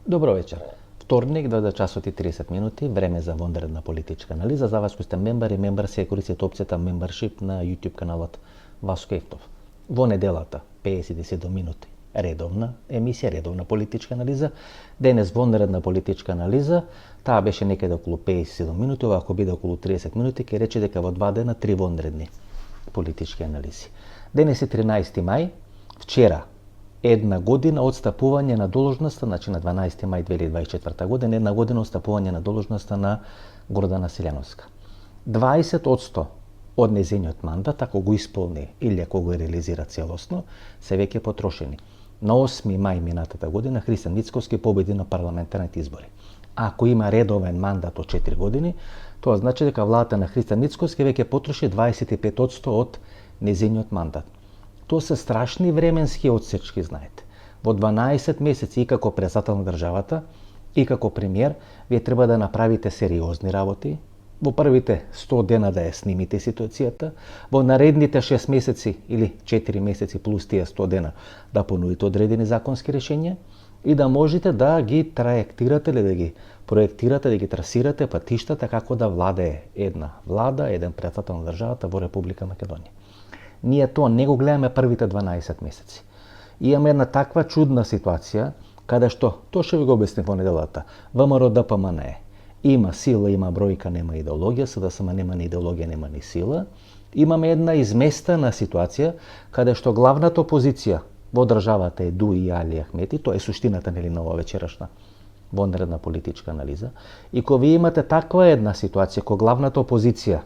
Добро вечер. Вторник, 20 часот и 30 минути, време за вонредна политичка анализа. За вас кои сте мембар и мембар се користите опцијата Membership на YouTube каналот Васко Евтов. Во неделата, 57 минути, редовна емисија, редовна политичка анализа. Денес вонредна политичка анализа, таа беше некаде околу 57 минути, ова ако биде околу 30 минути, ќе рече дека во 2 дена 3 вонредни политички анализи. Денес е 13 мај, вчера една година од стапување на должноста, значи на 12 мај 2024 година, една година од стапување на должноста на Гордана Силјановска. 20% од нејзиниот мандат, ако го исполни или ако го реализира целосно, се веќе потрошени. На 8 мај минатата година Христијан Мицковски победи на парламентарните избори. Ако има редовен мандат од 4 години, тоа значи дека владата на Христијан Мицковски веќе потроши 25% од нејзиниот мандат. Тоа се страшни временски одсечки, знаете. Во 12 месеци и како председател на државата, и како премиер, вие треба да направите сериозни работи, во првите 100 дена да ја снимите ситуацијата, во наредните 6 месеци или 4 месеци плюс тие 100 дена да понудите одредени законски решенија и да можете да ги траектирате или да ги проектирате, да ги трасирате патиштата како да владее една влада, еден председател на државата во Република Македонија. Ние тоа не го гледаме првите 12 месеци. Имаме една таква чудна ситуација, каде што, тоа што ви го обяснив во неделата, ВМРО ДПМН има сила, има бројка, нема идеологија, СДСМ нема ни идеологија, нема ни сила. Имаме една изместена ситуација, каде што главната опозиција во државата е Дуи и Али Ахмети, тоа е суштината нели на ова вечерашна вонредна политичка анализа. И кога ви имате таква една ситуација, кога главната опозиција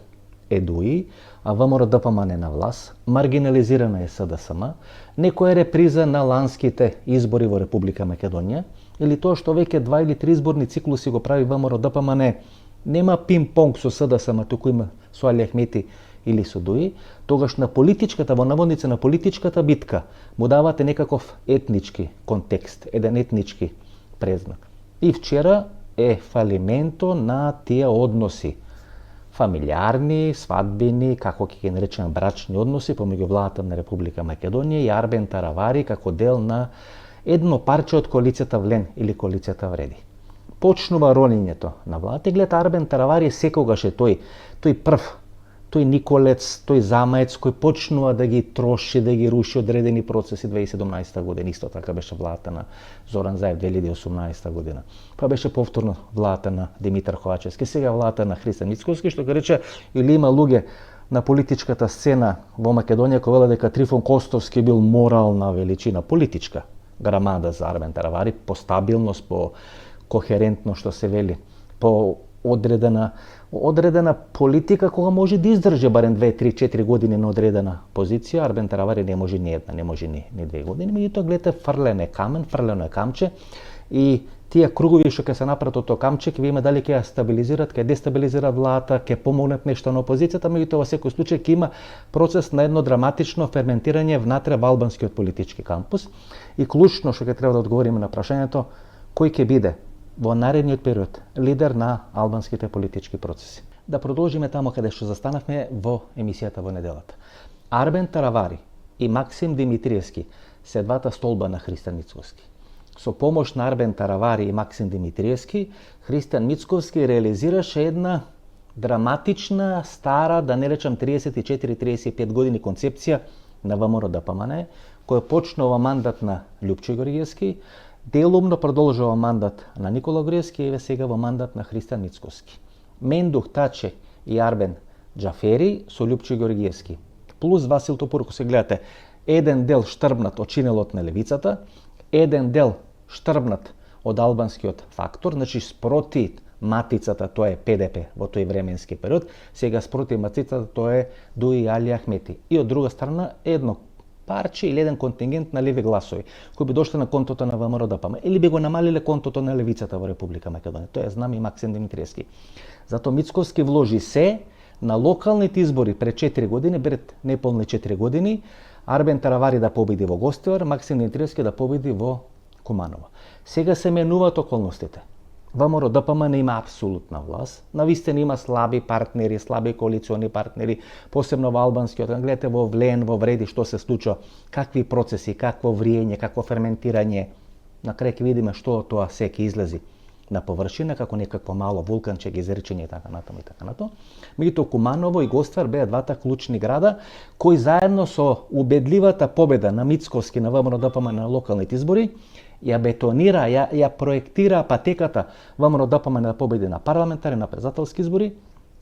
е Дуи, а ВМРО ДПМН на власт, маргинализирана е СДСМ, некоја реприза на ланските избори во Република Македонија, или тоа што веќе 2 или 3 изборни циклуси го прави ВМРО ДПМН, нема пинг-понг со СДСМ, туку има со Али Ахмети или со Дуи, тогаш на политичката, во наводница на политичката битка, му давате некаков етнички контекст, еден етнички презнак. И вчера е фалименто на тие односи, фамилиарни, свадбини, како ќе ги наречеме брачни односи помеѓу владата на Република Македонија и Арбен Таравари како дел на едно парче од коалицијата Влен или коалицијата Вреди. Почнува ронењето на владата и гледа Арбен Таравари секогаш е тој прв, тој Николец, тој замаец кој почнува да ги троши, да ги руши одредени процеси 2017 година, исто така беше владата на Зоран Заев 2018 година. Па беше повторно владата на Димитар Ковачевски, сега владата на Христијан Мицковски, што га рече или има луѓе на политичката сцена во Македонија кои велат дека Трифон Костовски бил морална величина, политичка грамада за Арбен Таравари, по стабилност, по кохерентно што се вели, по одредена политика кога може да издржи барем 2, 3, 4 години на одредена позиција. Арбен Таравари не може ни една, не може ни 2 години, меѓутоа гледате фрлен е камен, фрлено е камче и тие кругови што ќе се направат од тоа камче, ќе видиме дали ќе ја стабилизират, ќе дестабилизират владата, ќе помогнат нешто на опозицијата, меѓутоа во секој случај ќе има процес на едно драматично ферментирање внатре во албанскиот политички кампус и клучно што ќе треба да одговориме на прашањето кој ќе биде во наредниот период лидер на албанските политички процеси. Да продолжиме тамо каде што застанавме во емисијата во неделата. Арбен Таравари и Максим Димитриевски се двата столба на Христијан Мицковски. Со помош на Арбен Таравари и Максим Димитриевски, Христијан Мицковски реализираше една драматична, стара, да не речам 34-35 години концепција на ВМРО ДПМН, која почнува мандат на Љупчо Георгиевски, делумно продолжува мандат на Никола Груевски и сега во мандат на Христијан Мицковски. Мендух Таче и Арбен Џафери со Љупчо Георгиевски. Плюс Васил Топуров, ако се гледате, еден дел штрбнат од чинелот на левицата, еден дел штрбнат од албанскиот фактор, значи спроти матицата, тоа е ПДП во тој временски период, сега спроти матицата тоа е Дуи и Али Ахмети. И од друга страна едно парче или еден контингент на леви гласови, кои би дошле на контото на ВМРО ДПМН или би го намалиле контото на левицата во Република Македонија. Тоа знам и Максим Димитриевски. Зато Мицковски вложи се на локалните избори пред 4 години, пред неполни 4 години, Арбен Таравари да победи во Гостивар, Максим Димитриевски да победи во Куманово. Сега се менуваат околностите. ВМРО ДПМН има апсолутна власт, навистина има слаби партнери, слаби коалициони партнери, посебно во албанскиот. Гледате во Влен, во Вреди што се случува, какви процеси, какво вриење, какво ферментирање. на крај ќе видиме што тоа се ќе излези на површина, како некакво мало вулканче ги изречење и така натаму и така натаму. Меѓутоа Куманово и Гоствар беа двата клучни града кои заедно со убедливата победа на Мицкоски на ВМРО-ДПМН на локалните избори ја бетонира, ја проектира патеката ВМРО-ДПМН да победи на парламентарни, на председателски избори,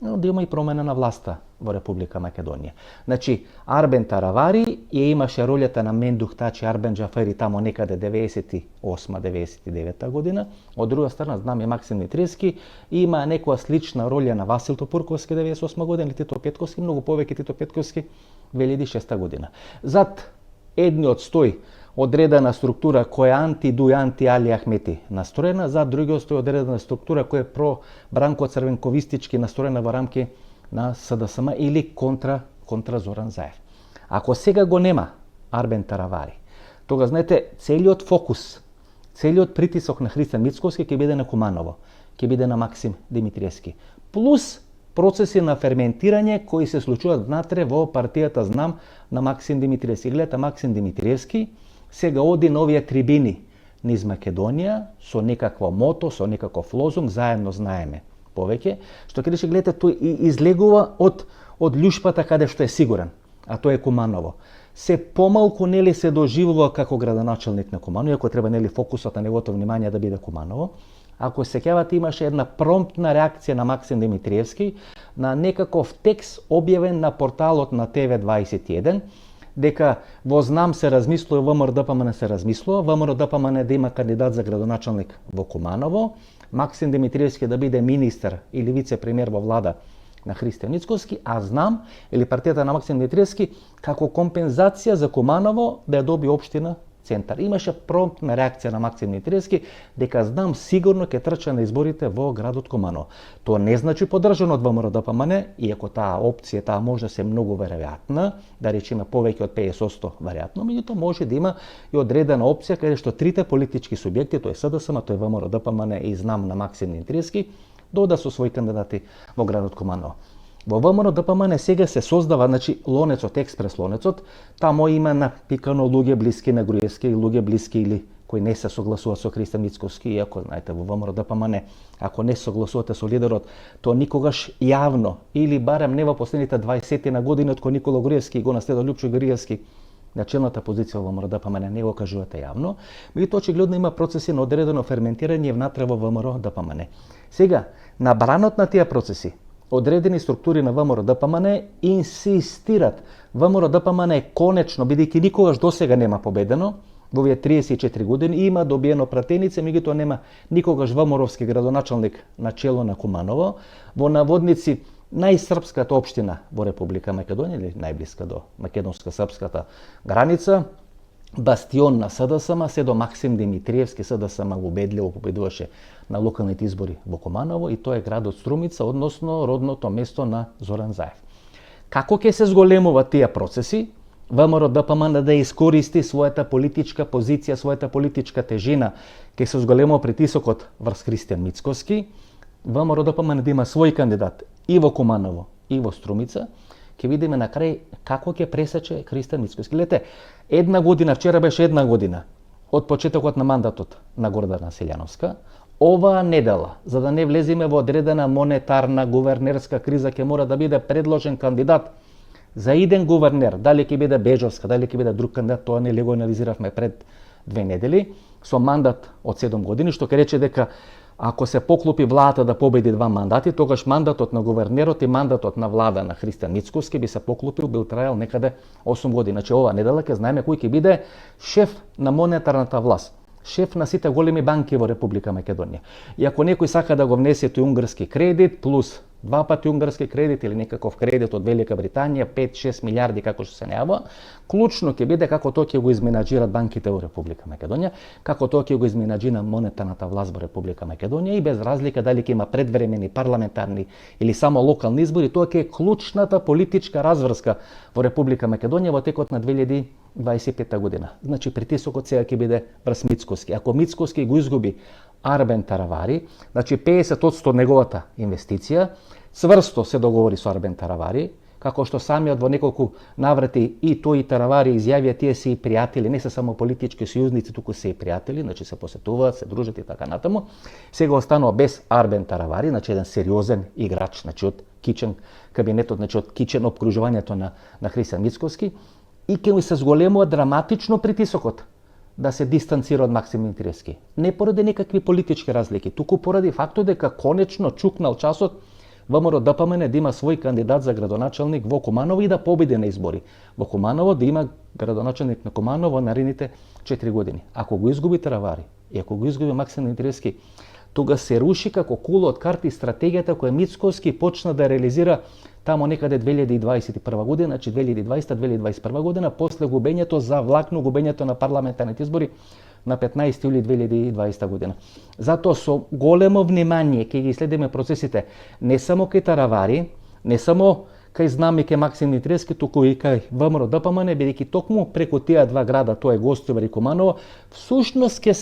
но да има и промена на власта во Република Македонија. Значи, Арбен Таравари ја имаше ролјата на Мендух Тачи Арбен Джафери тамо некаде 98-99 година. Од друга страна, знаме Максим Митриевски има некоја слична ролја на Васил Топурковски 98 година или Тито Петковски, многу повеќе Тито Петковски 2006 година. Зад едниот стој одредена структура која е анти-Дуј, анти-Али Ахмети настроена, за другиот стои одредена структура која е про-Бранко Црвенковистички настроена во рамки на СДСМ или контра Зоран Заев. Ако сега го нема Арбен Таравари, тога знаете целиот фокус, целиот притисок на Христијан Мицкоски ќе биде на Куманово, ќе биде на Максим Димитриевски. Плюс процеси на ферментирање кои се случуваат внатре во партијата Знам на Максим Димитриевски. Гледате, Максим Димитриевски сега оди на овие трибини низ Македонија со некакво мото, со некаков лозунг, заедно знаеме повеќе, што ќе рече, гледате, тој излегува од љушпата каде што е сигурен, а тоа е Куманово. Се помалку нели се доживува како градоначелник на Куманово, иако треба нели фокусот на неговото внимание да биде Куманово. Ако се сеќавате, имаше една промптна реакција на Максим Димитриевски на некаков текст објавен на порталот на ТВ21, дека во Знам се размислува, ВМРО-ДПМН се размислува, ВМРО-ДПМН да има кандидат за градоначелник во Куманово, Максим Димитриевски да биде министер или вице-премиер во влада на Христијан Мицкоски, а Знам или партијата на Максим Димитриевски како компензација за Куманово да ја доби општина Центар. Имаше промптна реакција на Максим Димитриевски дека Знам сигурно ќе трча на изборите во градот Куманово. Тоа не значи поддржано од ВМРО-ДПМН, иако таа опција, таа можност е многу веројатна, да речеме повеќе од 50% веројатно, меѓутоа може да има и одредена опција каде што трите политички субјекти, тоа е СДСМ, тоа е ВМРО-ДПМН и Знам на Максим Димитриевски, дода со своји кандидати во градот Куманово. Во ВМРО-ДПМН сега се создава, значи, Лонецот, експрес Лонецот, тамо има напикано луѓе блиски на Груевски, луѓе блиски или кои не се согласуваат со Христијан Мицкоски, иако, знаете, во ВМРО-ДПМН, ако не согласувате со лидерот, то никогаш јавно, или барем не во последните 20 на години, од кој Никола Груевски го наследил Лјупчо Груевски на челната позиција во ВМРО-ДПМН, не го кажувате јавно, меѓутоа очигледно има процеси на одредено ферментирање внатре во ВМРО-ДПМН. Сега, на бранот на тие процеси, одредени структури на ВМРО-ДПМН инсистират ВМРО-ДПМН е конечно, бидејќи никогаш досега нема победено, во овие 34 години има добиено пратенице, меѓутоа нема никогаш ВМРО-овски градоначелник на чело на Куманово, во наводници најсрпската општина во Република Македонија, или најблиска до македонско-српската граница, бастион на СДСМ, се до Максим Димитриевски, СДСМ убедливо победуваше на локалните избори во Куманово, и тоа е градот Струмица, односно родното место на Зоран Заев. Како ќе се зголемуваат тие процеси? ВМРО-ДПМН да искористи својата политичка позиција, својата политичка тежина, ќе се зголемува притисокот врз Христијан Мицкоски, ВМРО-ДПМН да има свој кандидат и во Куманово, и во Струмица, ќе видиме на крај како ќе пресече Христијан Мицкоски. Гледате, една година, вчера беше една година од почетокот на мандатот на Гордана Селјановска. Оваа недела, за да не влеземе во одредена монетарна гувернерска криза, ќе мора да биде предложен кандидат за иден гувернер. Дали ќе биде Бежовска, дали ќе биде друг кандидат, тоа не го анализиравме пред 2 недели, со мандат од 7 години, што ќе рече дека ако се поклопи владата да победи 2 мандати, тогаш мандатот на гувернерот и мандатот на влада на Христијан Мицкоски би се поклопил, бил траел некаде 8 години. Значи оваа недела ќе знаеме кој ќе биде шеф на монетарната власт, шеф на сите големи банки во Република Македонија. И ако некој сака да го внесе тој унгарски кредит, плюс 2 пати унгарски кредит или некаков кредит од Велика Британија, 5-6 милиарди како што се најавува, клучно ќе биде како тоа ќе го изменаџират банките во Република Македонија, како тоа ќе го изменаџира монетарната власт во Република Македонија, и без разлика дали ќе има предвремени парламентарни или само локални избори, тоа ќе е клучната политичка разврска во Република Македонија во текот на 2025 година. Значи притисокот сега ќе биде врз Мицкоски. Ако Мицкоски го изгуби Арбен Таравари, значи 50% од неговата инвестиција, цврсто се договори со Арбен Таравари, како што самиот во неколку наврати и тој и Таравари изјавија, тие се и пријатели, не се само политички сојузници, туку се и пријатели, значи се посетуваат, се дружат и така натаму. Сега останува без Арбен Таравари, значи еден сериозен играч, значи од кичен кабинетот, значи од кичен опкружувањето на Христијан Мицкоски, и ќе му се зголемува драматично притисокот да се дистанцира од Максим Димитриевски. Не поради некакви политички разлики, туку поради фактот дека конечно чукнал часот ВМРО-ДПМН да има свој кандидат за градоначалник во Куманово и да победи на избори. Во Куманово да има градоначалник на Куманово во наредните 4 години. Ако го изгуби Таравари и ако го изгуби Максим Димитриевски, тога се руши како кула од карти стратегијата која Мицкоски почна да реализира тамо некаде 2021 година, значи 2020-2021 година, после губењето за влакно губењето на парламентарните избори на 15 јули 2020 година. Затоа со големо внимание ќе ги следиме процесите не само кај Таравари, не само кај Знаме кај Максим Димитриевски, туку и кај ВМРО-ДПМН, бидејќи токму преку тие два града, тоа е Гостивар и Куманово, всушност ќе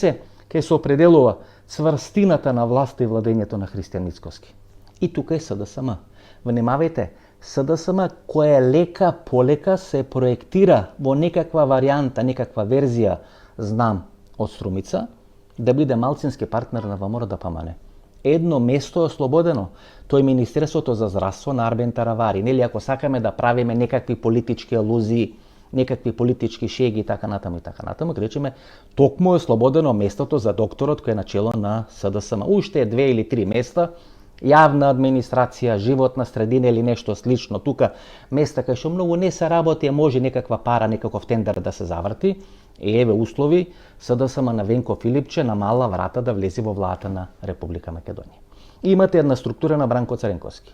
се определува цврстината на власта и владењето на Христијан Мицкоски. И тука е СДСМ. Внимавајте, СДСМ која лека полека се проектира во некаква варијанта, некаква верзија, знам, од Струмица, да биде малцински партнер на ВМРО-ДПМН. Едно место е ослободено, тоа е Министерството за здравство на Арбен Таравари. Нели, ако сакаме да правиме некакви политички алузии, некакви политички шеги и така натаму, ќе речеме, токму е ослободено местото за докторот кој е начело на СДСМ. Уште 2 или 3 места, јавна администрација, животна средина или нешто слично тука, места кај што многу не се работи, може некаква пара, некаков тендер да се заврти, и еве услови СДСМ на Венко Филипче на мала врата да влезе во владата на Република Македонија. Имате една структура на Бранко Царенковски.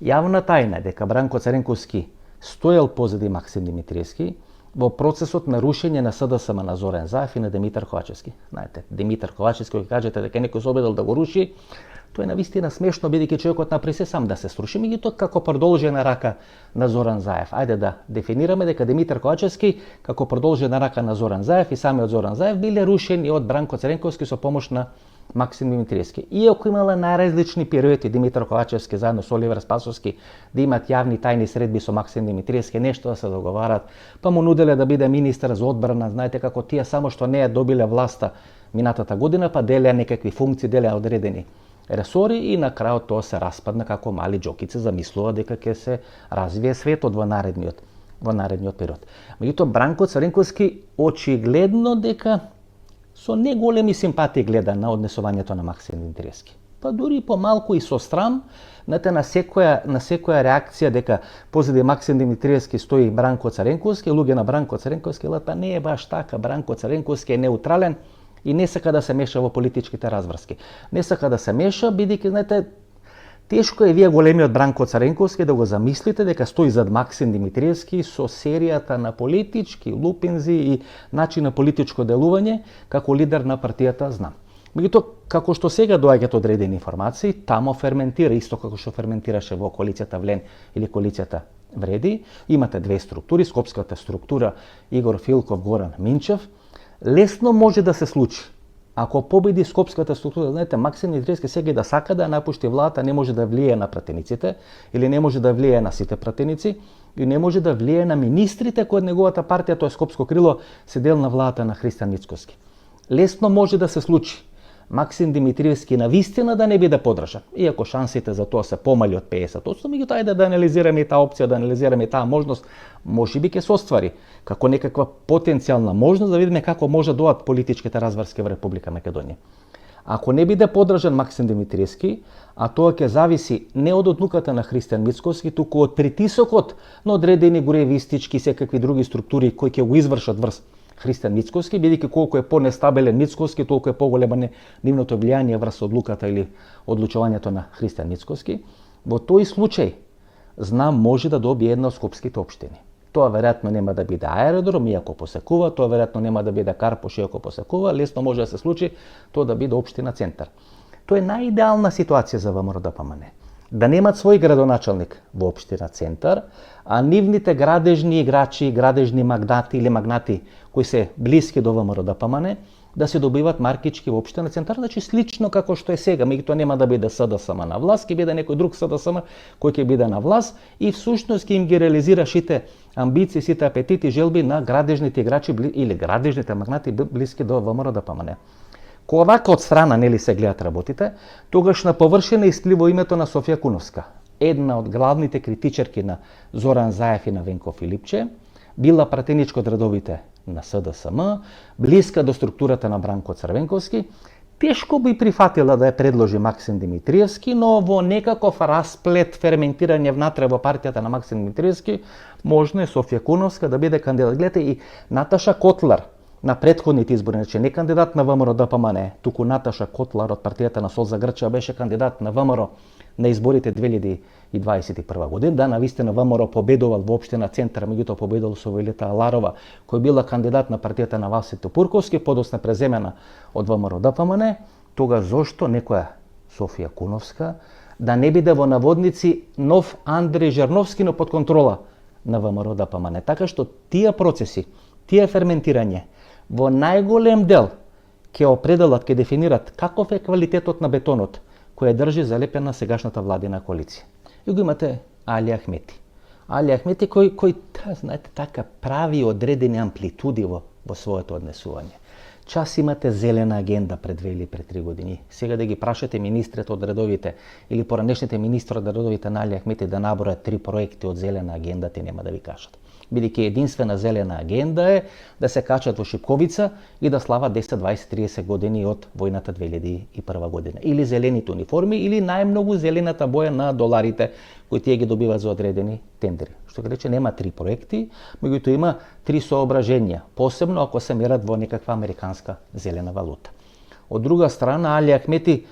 Јавна тајна е дека Бранко Царенковски стоел позади Максим Димитриевски во процесот на рушење на СДСМ на Зоран Заев и на Димитар Ковачевски. Знаете, Димитар Ковачевски, кога кажете дека некој се обидел да го руши, тоа е навистина смешно, бидејќи човекот направи се сам да се сруши, меѓутоа како продолжена рака на Зоран Заев. Ајде да дефинираме дека Димитар Ковачевски како продолжена рака на Зоран Заев и самиот Зоран Заев биле рушени од Бранко Царенковски со помош на Максим Димитриевски. Иако имала најразлични периоди Димитар Ковачевски заедно со Оливер Спасовски да имат јавни тајни средби со Максим Димитриевски, нешто да се договарат, па му нуделе да биде министер за одбрана, знаете како тие само што не ја добиле власта минатата година, па делеа некакви функции, делеа одредени ресори и на крајот тоа се распадна како мали џокици, замислува дека ќе се развие светот во наредниот период. Меѓутоа Бранко Царенковски очигледно дека со неголеми симпатии гледа на однесувањето на Максим Димитриевски. Па дури помалку и со страм, на секоја реакција дека позади Максим Димитриевски стои Бранко Царенковски, луѓе на Бранко Царенковски, па не е баш така, Бранко Царенковски е неутрален и не сака да се меша во политичките разврски. Не сака да се меша, бидејќи, знаете, тешко е вие големиот Бранко Царенковски да го замислите дека стои зад Максим Димитриевски со серијата на политички лупинзи и начин на политичко делување како лидер на партијата Знам. Меѓутоа, како што сега доаѓаат одредени информации, тамо ферментира, исто како што ферментираше во коалицијата Влен или коалицијата Вреди. Имате две структури, скопската структура Игор Филков, Горан Минчев. Лесно може да се случи. Ако победи скопската структура, знаете, Максим Димитриевски сега да сака да напушти владата, не може да влие на пратениците, или не може да влие на сите пратеници, и не може да влие на министрите кои од неговата партија, тоа е скопско крило, се дел на владата на Христијан Мицкоски. Лесно може да се случи Максим Димитриевски навистина да не биде подржан, иако шансите за тоа се помали од 50%, меѓутоа ајде да анализираме и таа опција, да анализираме и таа можност, можеби ќе се оствари како некаква потенцијална можност да видиме како може да доат политичките разврски во Република Македонија. Ако не биде подржан Максим Димитриевски, а тоа ќе зависи не од одлуката на Христијан Мицкоски, туку од притисокот на одредени гуревистички и секакви други структури кои ќе го извршат врз Христијан Мицкоски, бидејќи колку е понестабилен Мицкоски, толку е поголема нивното влијание врз одлуката или одлучувањето на Христијан Мицкоски. Во тој случај Знам може да добие една од скопските општини. Тоа веројатно нема да биде аеродром, иако посекува, тоа веројатно нема да биде Карпош, иако посекува, лесно може да се случи тоа да биде општина центар. Тоа е најидеална ситуација за ВМРО-ДПМН. Да немат свој градоначалник во општина центар, а нивните градежни играчи, градежни магнати или магнати кои се блиски до ВМРО-ДПМН, да се добиват маркички воопште на центар, значи слично како што е сега, меѓутоа нема да биде СДСМ на власт, ќе биде некој друг СДСМ кој ќе биде на власт и всушност ќе им ги реализира сите амбиции, сите апетити, желби на градежните играчи или градежните магнати блиски до ВМРО-ДПМН. Кога вака од страна нели се гледат работите, тогаш на површина исплива името на Софија Куновска, една од главните критичарки на Зоран Заев и на Венко Филипче, била пратеничко од редовите на СДСМ, блиска до структурата на Бранко Црвенковски, тешко би прифатила да ја предложи Максим Димитриевски, но во некаков расплет, ферментирање внатре во партијата на Максим Димитриевски, можно е Софија Куновска да биде кандидат. Гледате, и Наташа Котлар на претходните избори, значи не кандидат на ВМРО-ДПМН, туку Наташа Котлар од партијата на Сол за Грча беше кандидат на ВМРО на изборите 2021 година. Да, навистина ВМРО победувал воопште на центар, меѓутоа победувал со Виолета Аларова, која била кандидат на партијата на Васе Топурковски, подосна преземена од ВМРО-ДПМН. Тога зошто некоја Софија Куновска да не биде во наводници нов Андреј Жерновски, но под контрола на ВМРО-ДПМН. Така што тие процеси, тие ферментирање во најголем дел ќе определат, ќе дефинират каков е квалитетот на бетонот која држи залепена сегашната владина коалиција. И го имате Али Ахмети. Али Ахмети кој знаете, така прави одредени амплитуди во своето однесување. Час имате зелена агенда пред 2 или пред 3 години. Сега да ги прашате министрите од редовите или поранешните министри од редовите на Али Ахмети да набројат 3 проекти од зелена агенда, те нема да ви кажат. Бидејќи единствена зелена агенда е да се качат во Шипковица и да слават 10, 20, 30 години од војната 2001 година. Или зелените униформи, или најмногу зелената боја на доларите, кои тие ги добиват за одредени тендери. Што ќе рече, нема 3 проекти, меѓутоа има 3 соображенија, посебно ако се мерат во некаква американска зелена валута. Од друга страна, Али Ахмети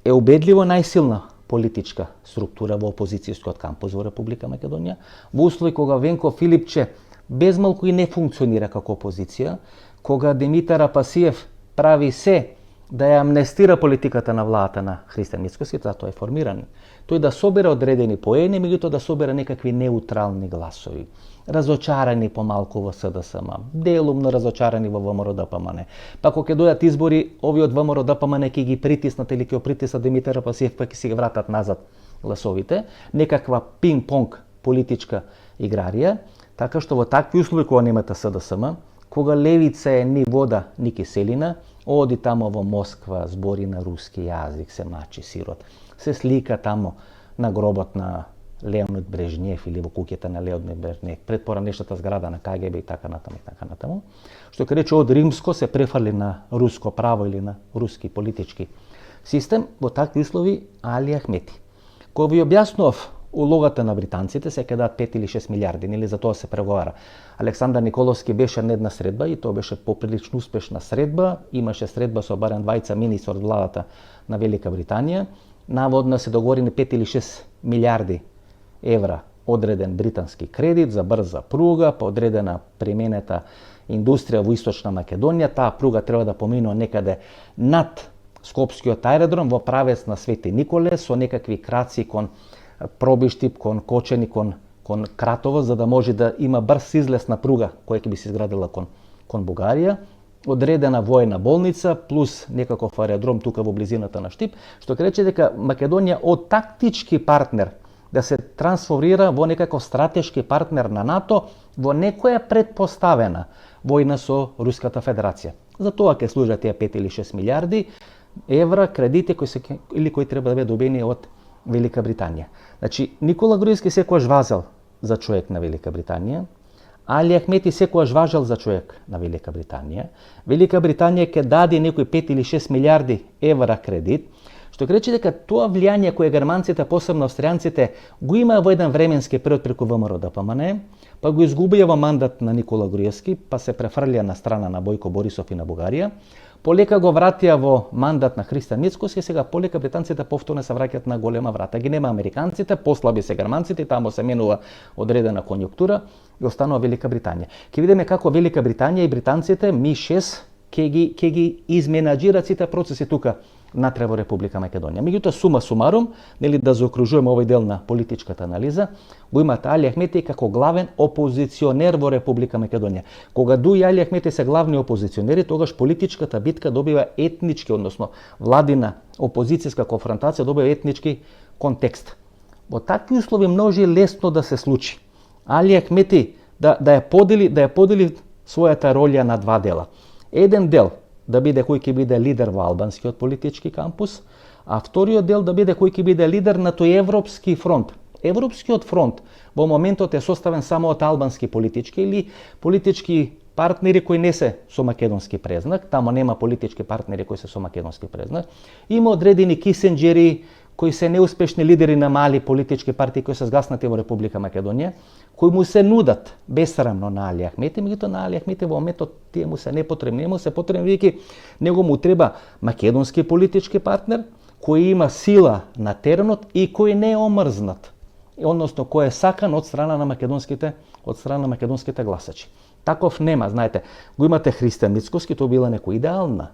е убедливо најсилна политичка структура во опозицијскиот кампус во Република Македонија, во услови кога Венко Филипче безмалку и не функционира како опозиција, кога Димитар Апасиев прави се да ја амнестира политиката на владата на Христијан Мицкоски, затоа е формиран. Тој да собира одредени поени, меѓутоа да собира некакви неутрални гласови. Разочарани помалку во СДСМ, делумно разочарани во ВМРО-ДПМН. Па кога ќе дојдат избори, ови од ВМРО-ДПМН ќе ги притиснат или ќе притиснат Димитар Апасиев, па ќе си ги вратат назад гласовите. Некаква пинг-понг политичка играрија, така што во такви услови кога немате СДСМ, кога левица е ни вода, ни киселина, оди тамо во Москва, збори на руски јазик, се мачи сирот, се слика тамо на гробот на Леонид Брежнев или во куќата на Леонид Брежнев, пред поранешната зграда на КГБ и така натаму. Што ќе рече од римско се префрли на руско право или на руски политички систем, во такви услови Али Ахмети. Кога ви објаснував улогата на британците, се ќе дадат 5 или 6 милиарди, нели за тоа се преговара. Александар Николовски беше на една средба и тоа беше поприлично успешна средба, имаше средба со барем двајца министри од владата на Велика Британија, наводно се договорени 5 или 6 милиарди евра одреден британски кредит за брза пруга, по одредена применета индустрија во Источна Македонија. Таа пруга треба да поминува некаде над Скопскиот аеродром во правец на Свети Николе со некакви краци кон Пробиштип, кон Кочени, кон Кратово, за да може да има брз излез на пруга која ќе би се изградила кон Бугарија. Одредена воена болница плюс некаков аеродром тука во близината на Штип, што ќе рече дека Македонија од тактички партнер да се трансформира во некаков стратешки партнер на НАТО во некоја предпоставена војна со Руската Федерација. За тоа ќе служат тие 5 или 6 милиарди евра кредити кои треба да бидат добени од Велика Британија. Значи, Никола Груевски секогаш важел за човек на Велика Британија, Али Ахмети секогаш важел за човек на Велика Британија. Велика Британија ќе даде некои 5 или 6 милиарди евра кредит, што ќе рече дека тоа влијание кое германците, посебно австријанците, го има во еден временски период преку ВМРО-ДПМН, па го изгубија во мандат на Никола Груевски, па се префрлија на страна на Бојко Борисов и на Бугарија. Полека го вратија во мандат на Христијан Мицкоски, сега полека британците повторно се враќаат на голема врата. Ги нема американците, послаби се германците, тамо се менува одредена конјунктура и останува Велика Британија. Ќе видиме како Велика Британија и британците МИ-6 ќе ги изменаџираат сите процеси тука натре во Република Македонија. Меѓутоа, сума сумарум, нели да заокружуваме овој дел на политичката анализа, го имате Али Ахмети како главен опозиционер во Република Македонија. Кога Дуј и Али Ахмети се главни опозиционери, тогаш политичката битка добива етнички, односно владина опозицијска конфронтација добива етнички контекст. Во такви услови може лесно да се случи Али Ахмети да ја подели својата роља на два дела. Еден дел да биде кој ќе биде лидер во албанскиот политички кампус, а вториот дел да биде кој ќе биде лидер на тој европски фронт. Европскиот фронт во моментот е составен само од албански политички или политички партнери кои не се со македонски презнак, тамо нема политички партнери кои се со македонски презнак. Има одредени кисенџери кои се неуспешни лидери на мали политички партии кои се згаснати во Република Македонија, кои му се нудат бесрамно на Али Ахмети, меѓутоа на Али Ахмети во моментот тие му се непотребни, му се потребни веќе него му треба македонски политички партнер кој има сила на теренот и кој не е омрзнат, односно кој е сакан од страна на македонските гласачи. Таков нема, знаете, го имате Христијан Мицкоски, тоа била некоја идеална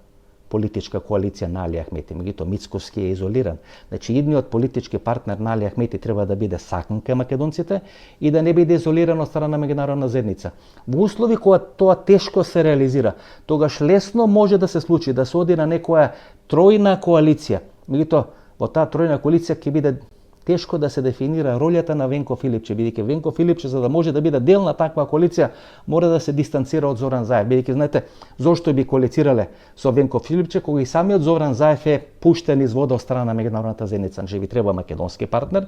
политичка коалиција на Али Ахмети, меѓутоа Мицкоски е изолиран. Значи, идниот политички партнер на Али Ахмети треба да биде сакан кај македонците и да не биде изолиран од страна на меѓународна заедница. Во услови кога тоа тешко се реализира, тогаш лесно може да се случи да се оди на некоја тројна коалиција. Меѓутоа, во таа тројна коалиција ќе биде тешко да се дефинира ролјата на Венко Филипче, бидејќи Венко Филипче, за да може да биде дел на таква коалиција, мора да се дистанцира од Зоран Заев. Бидејќи, знаете, зошто би коалицирале со Венко Филипче, кога и самиот Зоран Заев е пуштен из вода од страна на меѓународната заедница. Значи, ви треба македонски партнер,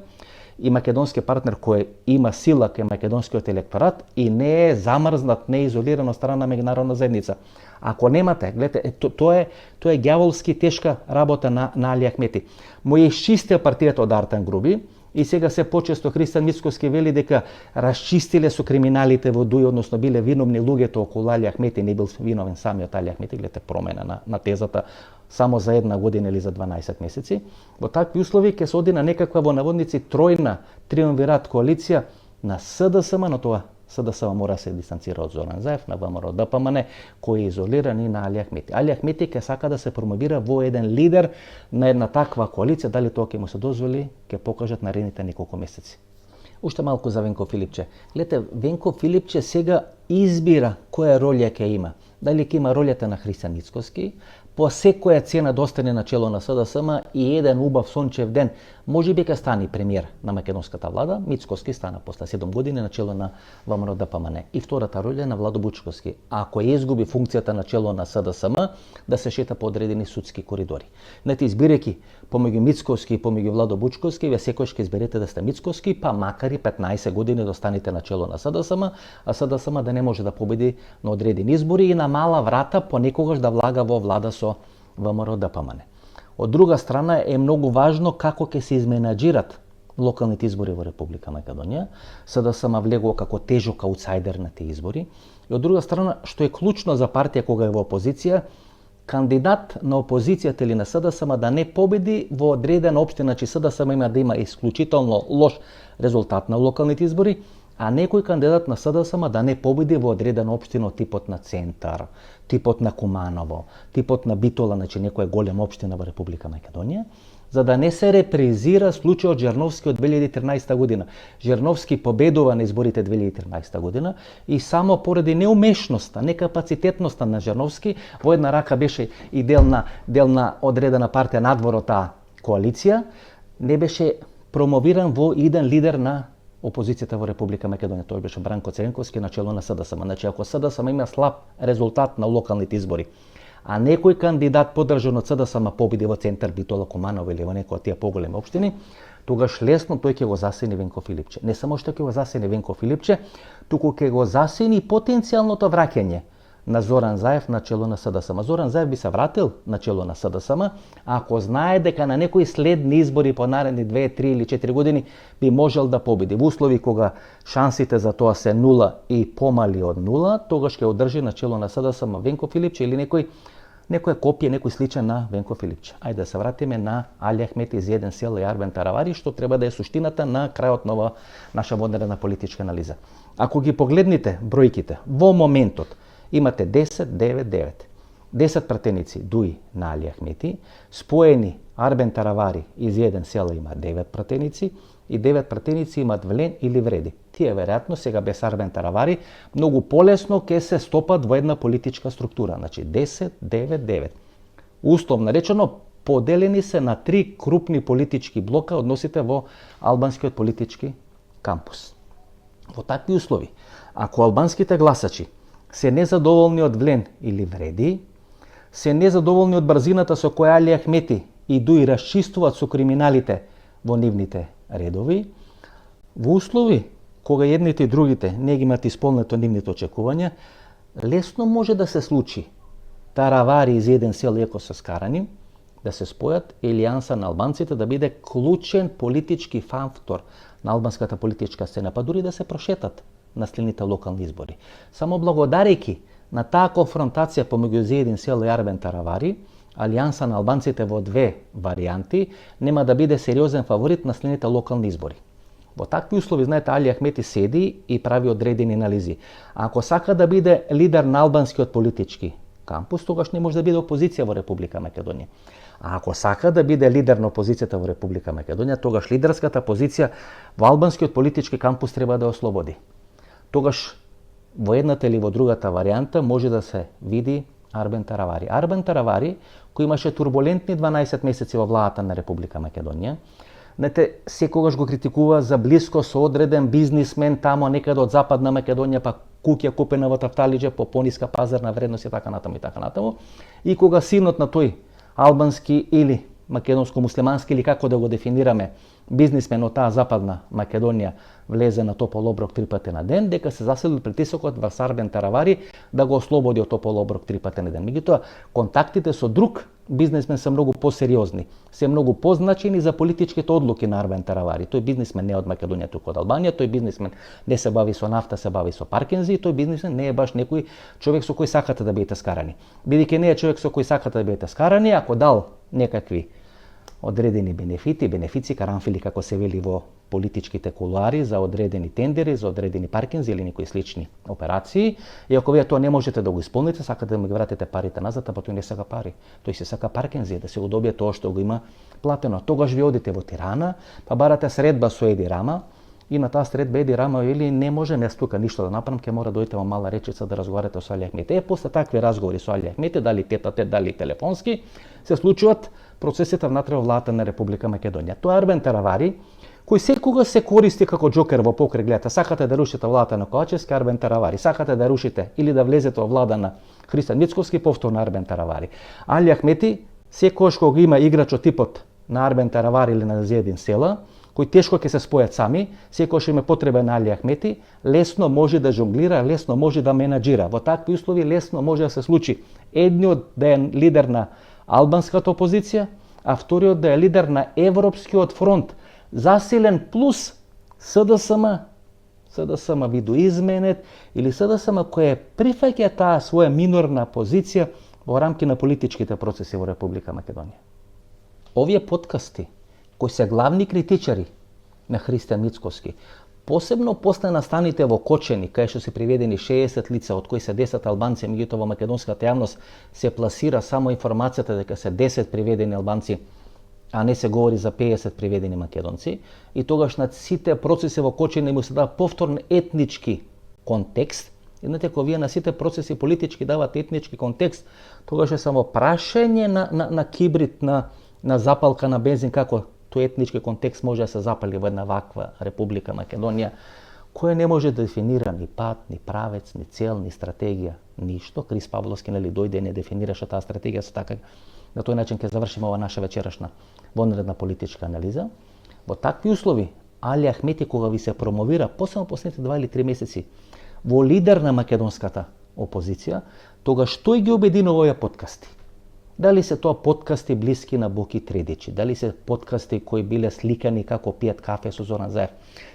и македонски партнер кој има сила кај македонскиот електорат и не е замрзнат, не е изолиран од страна на меѓународна заедница. Ако немате, гледате, тоа е ѓаволски тешка работа на Али Ахмети. Му ја исчистил партијата од Артан Груби и сега се почесто Христијан Мицкоски вели дека расчистиле со криминалите во Дуј, односно биле виновни луѓето околу Али Ахмети, не бил виновен самиот Али Ахмети, гледате промена на тезата само за една година или за 12 месеци. Во такви услови ќе се оди на некаква во наводници тројна триумвират коалиција на СДСМ, но тоа СДСМ мора се дистанцира од Зоран Заев, на ВМРО ДПМН, кој е изолиран и на Али Ахмети. Али Ахмети ќе сака да се промовира во еден лидер на една таква коалиција, дали тоа ќе му се дозволи, ќе покажат наредните неколку месеци. Уште малку за Венко Филипче. Гледате, Венко Филипче сега избира која роља ќе има. Дали ќе има ролјата на Христијан Мицкоски, по секоја цена да остане на чело на СДСМ и еден убав сончев ден, можеби ќе стане премиер на македонската влада. Мицкоски стана после 7 години на чело на ВМРО ДПМН. И втората роља е на Владо Бучковски. Ако ја изгуби функцијата на чело на СДСМ, да се шета по одредени судски коридори. Знаете, избирајќи помеѓу Мицкоски и помеѓу Владо Бучковски, вие секојаш ќе изберете да сте Мицкоски, па макар и 15 години да останете на чело на СДСМ, а СДСМ да не може да победи на одредени избори и на мала врата понекогаш да влага во влада со ВМРО ДПМН. Од друга страна е многу важно како ќе се изменаџират локалните избори во Република Македонија, СДСМ влегува како тежок аутсайдер на тие избори. И од друга страна, што е клучно за партија кога е во опозиција, кандидат на опозицијата или на СДСМ да не победи во одредена општина, значи СДСМ има да има исклучително лош резултат на локалните избори, а некој кандидат на СДСМ да не победи во одредена општина од типот на Центар, типот на Куманово, типот на Битола, значи некоја голема општина во Република Македонија, за да не се репризира случајот Жерновски од 2013 година. Жерновски победува на изборите 2013 година и само поради неумешноста, некапацитетноста на Жерновски, во една рака беше и дел на одредена партија надвор од таа коалиција, не беше промовиран во иден лидер на опозицијата во Република Македонија. Тој беше Бранко Цренковски на чело на СДСМ. Значи, ако СДСМ има слаб резултат на локалните избори, а некој кандидат подржан од СДСМ победи во Центар, Битола, Куманово или во некоја од тие поголеми општини, тогаш лесно тој ќе го засени Венко Филипче. Не само што ќе го засени Венко Филипче, туку ќе го засени потенцијалното враќање на Зоран Заев на чело на СДСМ. Зоран Заев би се вратил на чело на СДСМ, ако знае дека на некои следни избори по наредни 2, 3 или 4 години би можел да победи. Во услови кога шансите за тоа се 0 и помали од 0, тогаш ќе одржи на чело на СДСМ Венко Филипче или некоја копија, некој сличен на Венко Филипче. Ајде да се вратиме на Али Ахмети из еден сел и Арбен Таравари, што треба да е суштината на крајот на ова наша модерна политичка анализа. Ако ги погледнете бројките, во моментот имате 10, 9, 9. 10 пратеници Дуи на Али Ахмети, споени Арбен Таравари из еден села има 9 пратеници и 9 пратеници имат влен или вреди. Тие веројатно сега без Арбен Таравари многу полесно ќе се стопат во една политичка структура. Значи 10, 9, 9. Условно речено поделени се на 3 крупни политички блока односите во албанскиот политички кампус. Во такви услови, ако албанските гласачи се незадоволни од влен или вреди, се незадоволни од брзината со која Али Ахмети и Дуи расчистуваат со криминалите во нивните редови, во услови кога едните и другите не ги имат исполнето нивните очекувања, лесно може да се случи Таравари из еден сел еко се скарани, да се спојат елијанса на албанците да биде клучен политички фактор на албанската политичка сцена, па дури да се прошетат на следните локални избори. Само благодарејќи на таа конфронтација помеѓу Зиедин Сел и Арбен Таравари, алијанса на албанците во 2 варијанти нема да биде сериозен фаворит на следните локални избори. Во такви услови, знаете, Али Ахмети седи и прави одредени анализи. Ако сака да биде лидер на албанскиот политички кампус, тогаш не може да биде опозиција во Република Македонија. А ако сака да биде лидер на опозицијата во Република Македонија, тогаш лидерската позиција во албанскиот политички кампус треба да ослободи. Тогаш во едната или во другата варијанта може да се види Арбен Таравари. Арбен Таравари, кој имаше турбулентни 12 месеци во владата на Република Македонија, секогаш го критикува за блиско со одреден бизнисмен тамо некаде од Западна Македонија, па куќа купена во Тафталиџе по пониска пазарна вредност и така натаму и така натаму. И кога синот на тој албански или македонско-муслимански или како да го дефинираме бизнисмен од таа Западна Македонија влезе на топол оброк 3 пати на ден, дека се засилил притисокот во Арбен Таравари да го ослободи од топол оброк 3 пати на ден. Меѓутоа, контактите со друг бизнисмен се многу посериозни, се многу позначени за политичките одлуки на Арбен Таравари. Тој бизнисмен не е од Македонија, туку од Албанија, тој бизнисмен не се бави со нафта, се бави со паркинзи, и тој бизнисмен не е баш некој човек со кој сакате да бидете скарани. Бидејќи не е човек со кој сакате да бидете скарани, ако дал некакви одредени бенефици, карамфили, како се вели во политичките кулуари, за одредени тендери, за одредени паркинзи или некои слични операции, и ако вие тоа не можете да го исполните, сакате да ми вратите парите назад, па тој не сака пари. Тој се сака паркинзи, да се го добие тоа што го има платено. Тогаш ви одите во Тирана, па барате средба со Еди Рама, и на таа средба Еди Рама вели не можем јас тука ништо да направам, ќе мора дојдете во Мала Речица да разговарате со Али Ахмети. После такви разговори со Али Ахмети, дали тет-а-тет, дали телефонски, се случуваат процесите внатре во владата на Република Македонија. Тоа Арбен Таравари, кој секогаш се користи како џокер во покри, гледате, сакате да рушите владата на Ковачевски, Арбен Таравари, сакате да рушите или да влезете во влада на Христијан Мицковски, повторно Арбен Таравари. Али Ахмети, секогаш кога има играч од типот на Арбен Таравари или на Зиедин Села, кои тешко ќе се спојат сами, секогаш им е потребен Али Ахмети, лесно може да жонглира, лесно може да менаџира. Во такви услови лесно може да се случи едниот да е лидер на албанската опозиција, а вториот да е лидер на Европскиот фронт, засилен плюс СДСМ видоизменет или СДСМ која прифаќа таа своја минорна позиција во рамки на политичките процеси во Република Македонија. Овие подкасти, кои се главни критичари на Христијан Мицковски, посебно после настаните во Кочени, кај што се приведени 60 лица, од кои се 10 албанци, меѓутоа во македонската јавност се пласира само информацијата дека се 10 приведени албанци, а не се говори за 50 приведени македонци, и тогаш на сите процеси во Кочени му се дава повторно етнички контекст. Знаете, кога вие на сите процеси политички давате етнички контекст, тогаш е само прашање на кибрид, на запалка на бензин, како тој етнички контекст може да се запали во една ваква Република Македонија, која не може да дефинира ни пат, ни правец, ни цел, ни стратегија, ништо. Крис Павловски дојде и не дефинираше таа стратегија, со така на тој начин ќе завршиме ова наша вечерашна вонредна политичка анализа. Во такви услови, Али Ахмети кога ви се промовира, посебно последните 2 или 3 месеци, во лидер на македонската опозиција, тогаш тој ги обединува овие подкасти. Дали се тоа подкасти блиски на Боки Тредичи, дали се подкасти кои биле сликани како пијат кафе со Зоран Заев.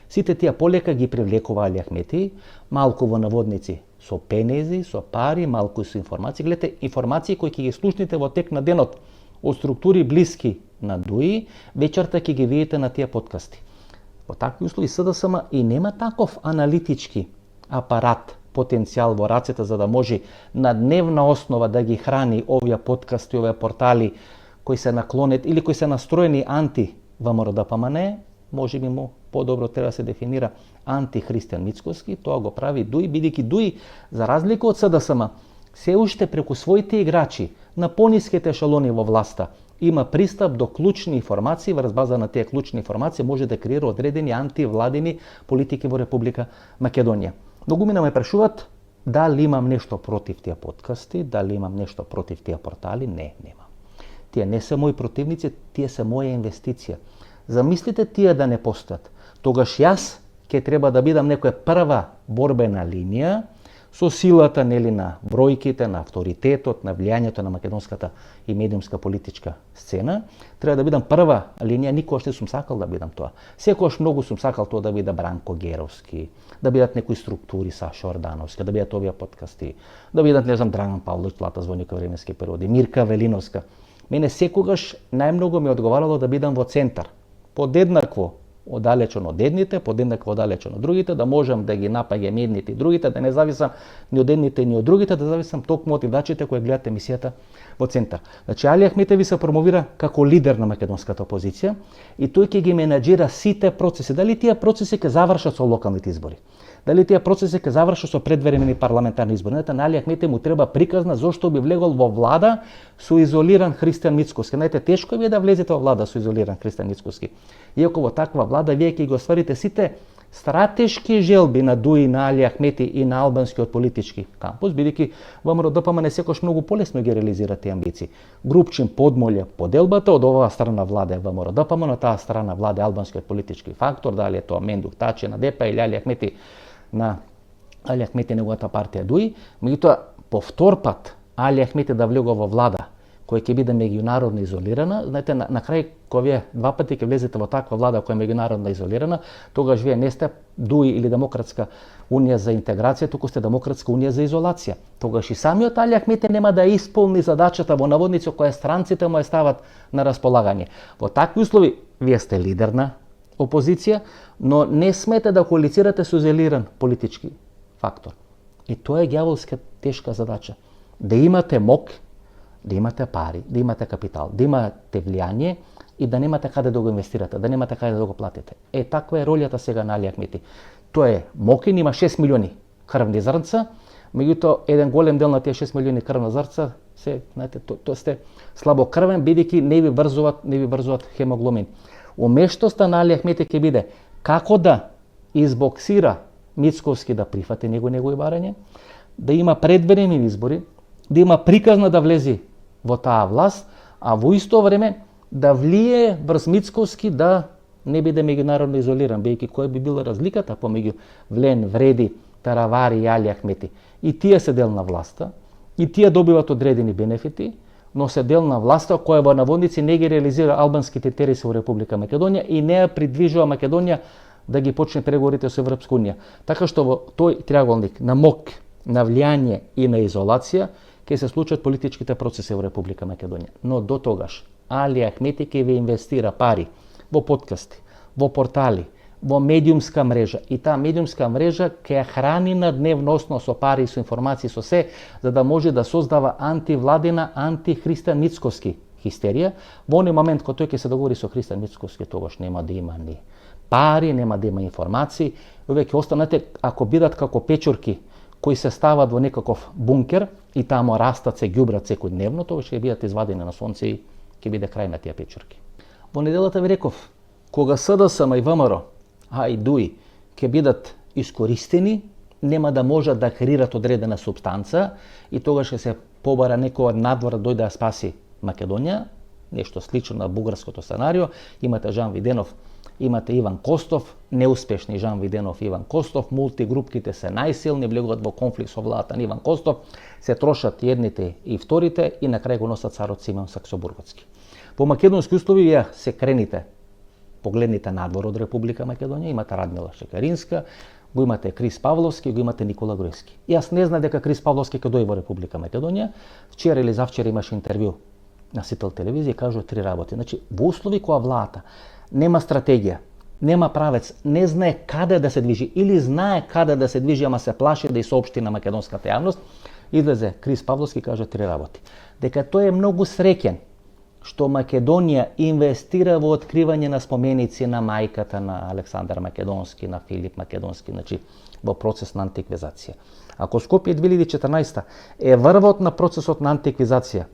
Сите тие полека ги привлекува Али Ахмети, малку во наводници со пенези, со пари, малку со информации. Гледате, информации кои ќе ги слушнете во тек на денот од структури блиски на Дуи, вечерта ќе ги видите на тие подкасти. Во такви услови СДСМ и нема таков аналитички апарат потенцијал во рацете за да може на дневна основа да ги храни овие подкасти, овие портали кои се наклонет или кои се настроени анти ВМРО-ДПМНЕ, може би му подобро треба да се дефинира антихристијан Мицкоски, тоа го прави Дуи, бидејќи Дуи, за разлика од СДСМ, се уште преку своите играчи на пониските ешелони во власта има пристап до клучни информации, врз база на тие клучни информации може да креира одредени антивладини политики во Република Македонија. Многумина ме прашуваат дали имам нешто против тие подкасти, дали имам нешто против тие портали. Не, немам. Тие не се мои противници, тие се моја инвестиција. Замислите тие да не постојат. Тогаш јас ќе треба да бидам некоја прва борбена линија со силата нели на бројките, на авторитетот, на влијањето на македонската и медиумска политичка сцена. Треба да бидам прва линија, никогаш не сум сакал да бидам тоа. Секогаш многу сум сакал тоа да биде Бранко Геровски, да бидат некои структури Сашо Ордановски, да бидат овие подкасти, да бидат не знам Драган Павлович, Злата Звоника временски периоди, Мирка Велиновска. Мене секогаш најмногу ми одговарало да бидам во центар, подеднакво оддалечен од едните, подеднакво оддалечен од другите, да можам да ги напаѓам едните и другите, да не зависам ни од едните ни од другите, да зависам токму од гледачите кои гледат емисијата во центар. Значи Али Ахметови се промовира како лидер на македонската опозиција и тој ќе ги менаџира сите процеси. Дали тие процеси ќе завршат со локалните избори? Дали тие процеси ќе завршат со предвремени парламентарни избори? Знаете, на Али Ахметови му треба приказна зошто би влегол во влада со изолиран Христијан Мицкоски. Знаете, тешко е да влезете во влада со изолиран Христијан Мицкоски. Иако во таква влада вие ќе ги остварите сите стратешки желби на Дуи, на Али Ахмети и на албанскиот политички кампус, бидејќи ВМРО-ДПМНЕ секош многу полесно ги реализира тие амбиции. Групчин подмолја поделбата, од оваа страна влада е ВМРО-ДПМНЕ, на таа страна влада е албанскиот политички фактор, дали е тоа Мендух Тачи на ДП или Али Ахмети на Али Ахмети неговата партија Дуи. Меѓутоа, по втор пат Али Ахмети да влегува во влада која ќе биде меѓународно изолирана, знаете, на крај кога вие два пати ќе влезете во таква влада која е меѓународно изолирана, тогаш вие не сте Дуи или Демократска унија за интеграција, туку сте Демократска унија за изолација. Тогаш и самиот Али Ахмети нема да исполни задачата во наводници која странците му ја стават на располагање. Во такви услови вие сте лидер на опозиција, но не смете да коалицирате со изолиран политички фактор. И тоа е ѓаволска тешка задача. Да имате мок, да имате пари, да имате капитал, да имате влијание и да немате каде да го инвестирате, да немате каде да го платите. Таква е ролјата сега на Али Ахмети. Тој е мокен, има 6 милиони крвни зрнца, меѓутоа еден голем дел на тие 6 милиони крвни зрнца се, знаете, тоа сте слабокрвен бидејќи не ви врзуваат хемоглобин. Умештоста на Али Ахмети ќе биде како да избоксира Мицковски да прифати негови барање, да има предвремени избори, да има приказна да влези во таа власт, а во исто време да влие врз Мицковски да не биде меѓународно изолиран, бидејќи која би била разликата помеѓу Влен, Вреди, Таравари и Али Ахмети. И тие се дел на власта, и тие добиват одредени бенефити, но се дел на власта која во наводници не ги реализира албанските интереси во Република Македонија и не ја придвижува Македонија да ги почне преговорите со Европска унија. Така што во тој триаголник на мок, на влијание и на изолација ќе се случат политичките процеси во Република Македонија. Но до тогаш Али Ахмети ќе ви инвестира пари во подкасти, во портали, во медиумска мрежа и таа медиумска мрежа ќе ја храни на дневна основа со пари, со информации, со се, за да може да создава антивладина, антихристијан Мицкоски хистерија. Во оној момент кога тој ќе се договори со Христијан Мицкоски, тогаш нема да има ни пари, нема да има информации, овие ќе останете ако бидат како печурки кои се стават во некаков бункер и таму растат се ѓубрат секојдневно, тогаш ќе бидат извадени на сонце и ќе биде крај на тие печурки. Во неделата ви реков, кога СДСМ и ВМРО, а и Дуи ќе бидат искористени, нема да можат да креират одредена субстанца и тогаш ќе се побара некој надвор да дојде да спаси Македонија, нешто слично на бугарското сценарио. Имате Жан Виденов, имате Иван Костов, неуспешни Жан Виденов и Иван Костов, мултигрупките се најсилни, влегуваат во конфликт со владата на Иван Костов, се трошат едните и вторите и на крај го носат царот Симеон Саксобурготски. Во македонски услови ја се крените, погледните надвор од Република Македонија, имате Радмила Шекеринска, го имате Крис Павловски, го имате Никола Груевски. И јас не знам дека Крис Павловски ќе дојде во Република Македонија. Вчера или завчера имаше интервју на Сител телевизија и кажува три работи. Значи, во услови која владата нема стратегија, нема правец, не знае каде да се движи или знае каде да се движи, ама се плаши да соопшти на македонската јавност. Излезе Крис Павловски каже 3 работи. Дека тој е многу среќен што Македонија инвестира во откривање на споменици на мајката на Александар Македонски, на Филип Македонски, значи во процес на антиквизација. Ако Скопје 2014 е врвот на процесот на антиквизација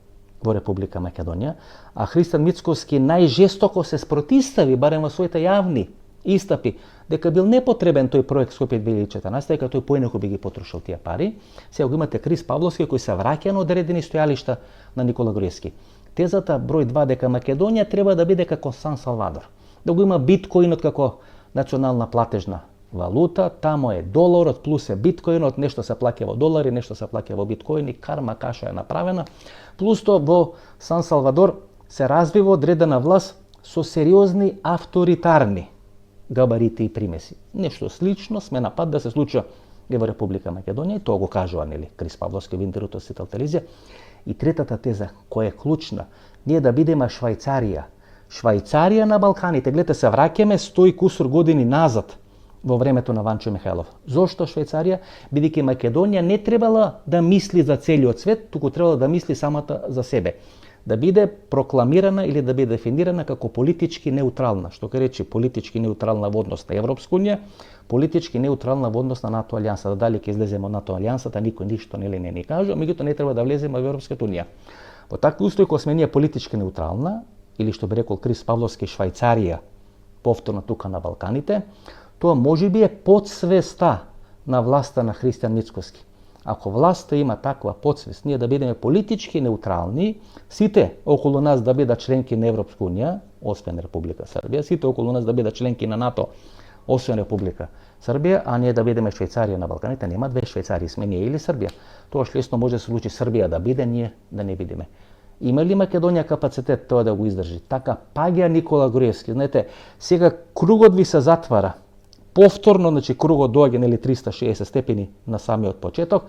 во Република Македонија, а Христијан Мицкоски најжестоко се спротистави, барем во своите јавни истапи, дека бил непотребен тој проект Скопје 2014, дека тој поинеко би ги потрошил тие пари. Сега го имате Крис Павловски кој се враќа на одредени стојалишта на Никола Груевски. Тезата број 2 дека Македонија треба да биде како Сан Салвадор. Да го има биткоинот како национална платежна валута, тамо е доларот плюс е биткоинот, нешто се плаќа во долари, нешто се плаќа во биткоини, карма каша е направена. Плюс тоа во Сан Салвадор се развива одредена власт со сериозни авторитарни габарити и примеси. Нешто слично сме на пат да се случи и во Република Македонија, и тоа го кажува нели Крис Павловски во интервјуто со телевизија. И третата теза, која е клучна, ние да бидеме Швајцарија. Швајцарија на Балканите. Гледате, се враќаме 100 и кусур години назад во времето на Ванчо Михајлов. Зошто Швајцарија? Бидејќи Македонија не требала да мисли за целиот свет, туку требала да мисли самата за себе. Да биде прокламирана или да биде дефинирана како политички неутрална, што ке речи политички неутрална во однос на Европска унија, политички неутрална во однос на НАТО алијансата. Дали ќе излеземе од НАТО алијансата, никој ништо не ни кажа, меѓутоа не треба да влеземе во Европската унија. Во такви услови кога сме ние политички неутрална, или што би рекол Крис Павловски, Швајцарија, повторно тука на Балканите, тоа можеби е подсвеста на власта на Христијан Мицкоски. Ако власта има таква подсвест, ние да бидеме политички неутрални, сите околу нас да бидат членки на Европска унија, освен Република Србија, сите околу нас да бидат членки на НАТО, освен Република Србија, а ние да бидеме Швајцарија на Балканите, нема две Швајцарии, сме ние или Србија. Тоа лесно може да се случи Србија да биде, ние да не бидеме. Има ли Македонија капацитет тоа да го издржи? Така паѓа Никола Груевски. Знаете, сега кругот ви се затвара. Повторно, значи кругот доаѓа нели 360 степени на самиот почеток,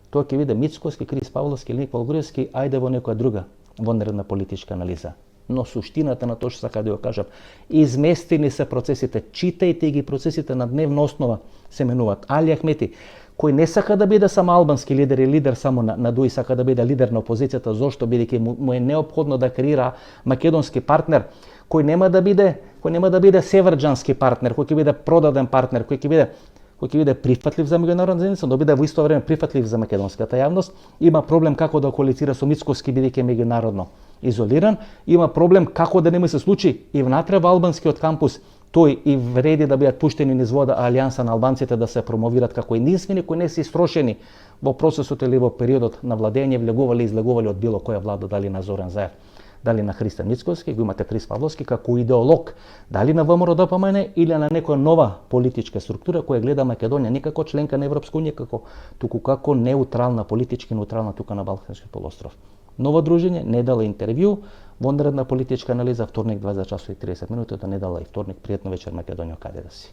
тоа ќе биде Мицкоски, Крис Павловски или Никола Груевски, ајде во некоја друга вонредна политичка анализа. Но суштината на тоа што сакам да го кажам, изместени се процесите, читајте ги процесите на дневна основа се менуваат. Али Ахмети, кој не сака да биде само албански лидер и лидер само на ДОИ, сака да биде лидер на опозицијата, зошто бидејќи му е неопходно да креира македонски партнер кој нема да биде севрџански партнер, кој ќе биде продаден партнер, кој ќе биде прифатлив за меѓународна заедница, но биде во исто време прифатлив за македонската јавност. Има проблем како да коалицира со Мицкоски бидејќи меѓународно изолиран, има проблем како да не му се случи и внатре во албанскиот кампус тој и вреди да бидат пуштени низ вода алијанса на албанците да се промовират како единствени кои не се истрошени во процесот или во периодот на владење, влегували и излегували од било која влада, дали на Зоран Заев, дали на Христијан Мицкоски, го имате Крис Павловски како идеолог, дали на ВМРО-ДПМН или на некоја нова политичка структура која гледа Македонија не како членка на Европска унија, туку како неутрална, политички неутрална тука на Балканскиот полуостров. Ново дружење, недела интервју, вонредна политичка анализа, вторник 20 часови и 30 минути, до недела и вторник, пријатно вечер Македонија, каде да си.